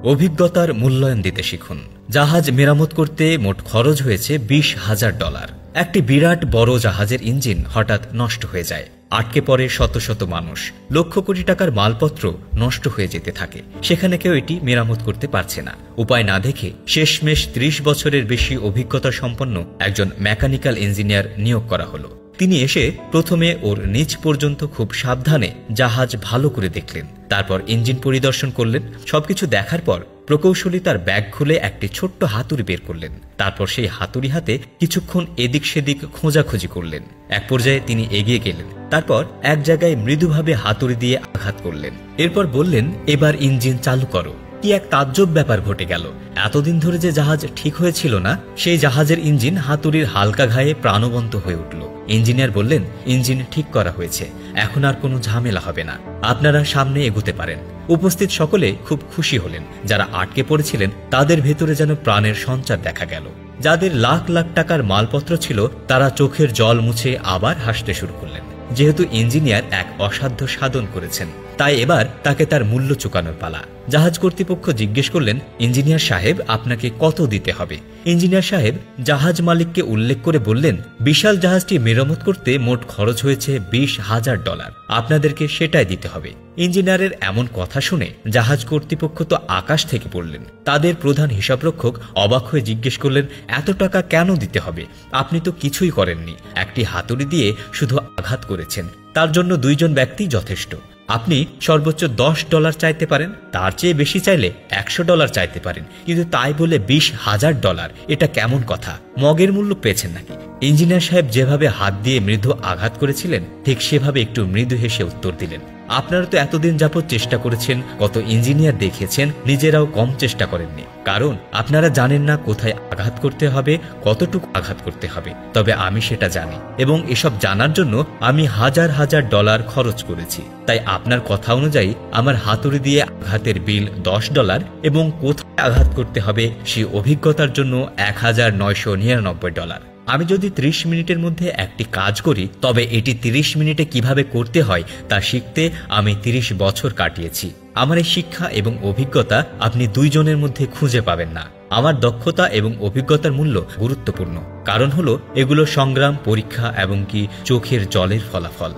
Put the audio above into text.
অভিজ্ঞতার মূল্যায়ন দিতে শিখুন। জাহাজ মেরামত করতে মোট খরচ হয়েছে $20,000। একটি বিরাট বড় জাহাজের ইঞ্জিন হঠাৎ নষ্ট হয়ে যায়। আটকে পড়ে শত শত মানুষ। লক্ষ কোটি টাকার মালপত্র নষ্ট হয়ে যেতে থাকে। সেখানে কেউ এটি মেরামত করতে পারছে না। উপায় না দেখে শেষমেশ 30 বছরের বেশি অভিজ্ঞতা সম্পন্ন একজন মেকানিক্যাল ইঞ্জিনিয়ার নিয়োগ করা হলো। তিনি এসে প্রথমে ওর নিচ পর্যন্ত খুব সাবধানে জাহাজ ভালো করে দেখলেন। তারপর ইঞ্জিন পরিদর্শন করলেন। সবকিছু দেখার পর প্রকৌশলী তার ব্যাগ খুলে একটি ছোট্ট হাতুড়ি বের করলেন। তারপর সেই হাতুড়ি হাতে কিছুক্ষণ এদিক সেদিক খোঁজাখুঁজি করলেন। এক পর্যায়ে তিনি এগিয়ে গেলেন। তারপর এক জায়গায় মৃদুভাবে হাতুড়ি দিয়ে আঘাত করলেন। এরপর বললেন, এবার ইঞ্জিন চালু করো। কি এক তাজ্জব ব্যাপার ঘটে গেল। এতদিন ধরে যে জাহাজ ঠিক হয়েছিল না, সেই জাহাজের ইঞ্জিন হাতুড়ির হালকা ঘায়ে প্রাণবন্ত হয়ে উঠল। ইঞ্জিনিয়ার বললেন, ইঞ্জিন ঠিক করা হয়েছে, এখন আর কোনো ঝামেলা হবে না, আপনারা সামনে এগোতে পারেন। উপস্থিত সকলে খুব খুশি হলেন। যারা আটকে পড়েছিলেন তাদের ভেতরে যেন প্রাণের সঞ্চার দেখা গেল। যাদের লাখ লাখ টাকার মালপত্র ছিল তারা চোখের জল মুছে আবার হাসতে শুরু করলেন। যেহেতু ইঞ্জিনিয়ার এক অসাধ্য সাধন করেছেন, তাই এবার তাকে তার মূল্য চুকানোর পালা। জাহাজ কর্তৃপক্ষ জিজ্ঞেস করলেন, ইঞ্জিনিয়ার সাহেব, আপনাকে কত দিতে হবে? ইঞ্জিনিয়ার সাহেব জাহাজ মালিককে উল্লেখ করে বললেন, বিশাল জাহাজটি মেরামত করতে মোট খরচ হয়েছে $20,000, আপনাদেরকে সেটাই দিতে হবে। ইঞ্জিনিয়ারের এমন কথা শুনে জাহাজ কর্তৃপক্ষ তো আকাশ থেকে পড়লেন। তাদের প্রধান হিসাবরক্ষক অবাক হয়ে জিজ্ঞেস করলেন, এত টাকা কেন দিতে হবে? আপনি তো কিছুই করেননি, একটি হাতুড়ি দিয়ে শুধু আঘাত করেছেন। তার জন্য 2 জন ব্যক্তি যথেষ্ট। আপনি সর্বোচ্চ $10 চাইতে পারেন, তার চেয়ে বেশি চাইলে $100 চাইতে পারেন, কিন্তু তাই বলে $20,000, এটা কেমন কথা? মগের মূল্য পেয়েছেন নাকি? ইঞ্জিনিয়ার সাহেব যেভাবে হাত দিয়ে মৃদু আঘাত করেছিলেন, ঠিক সেভাবে একটু মৃদু হেসে উত্তর দিলেন, আপনারা তো এতদিন যাবৎ চেষ্টা করেছেন, কত ইঞ্জিনিয়ার দেখিয়েছেন, নিজেরাও কম চেষ্টা করেননি। কারণ আপনারা জানেন না কোথায় আঘাত করতে হবে, কতটুকু আঘাত করতে হবে। তবে আমি সেটা জানি, এবং এসব জানার জন্য আমি হাজার হাজার ডলার খরচ করেছি। তাই আপনার কথা অনুযায়ী আমার হাতুড়ি দিয়ে আঘাতের বিল $10 এবং কোথায় আঘাত করতে হবে সেই অভিজ্ঞতার জন্য $1,999। আমি যদি 30 মিনিটের মধ্যে একটি কাজ করি, তবে এটি 30 মিনিটে কিভাবে করতে হয় তা শিখতে আমি 30 বছর কাটিয়েছি। আমার এই শিক্ষা এবং অভিজ্ঞতা আপনি 2 জনের মধ্যে খুঁজে পাবেন না। আমার দক্ষতা এবং অভিজ্ঞতার মূল্য গুরুত্বপূর্ণ, কারণ হলো এগুলো সংগ্রাম, পরীক্ষা এবং কি চোখের জলের ফলাফল।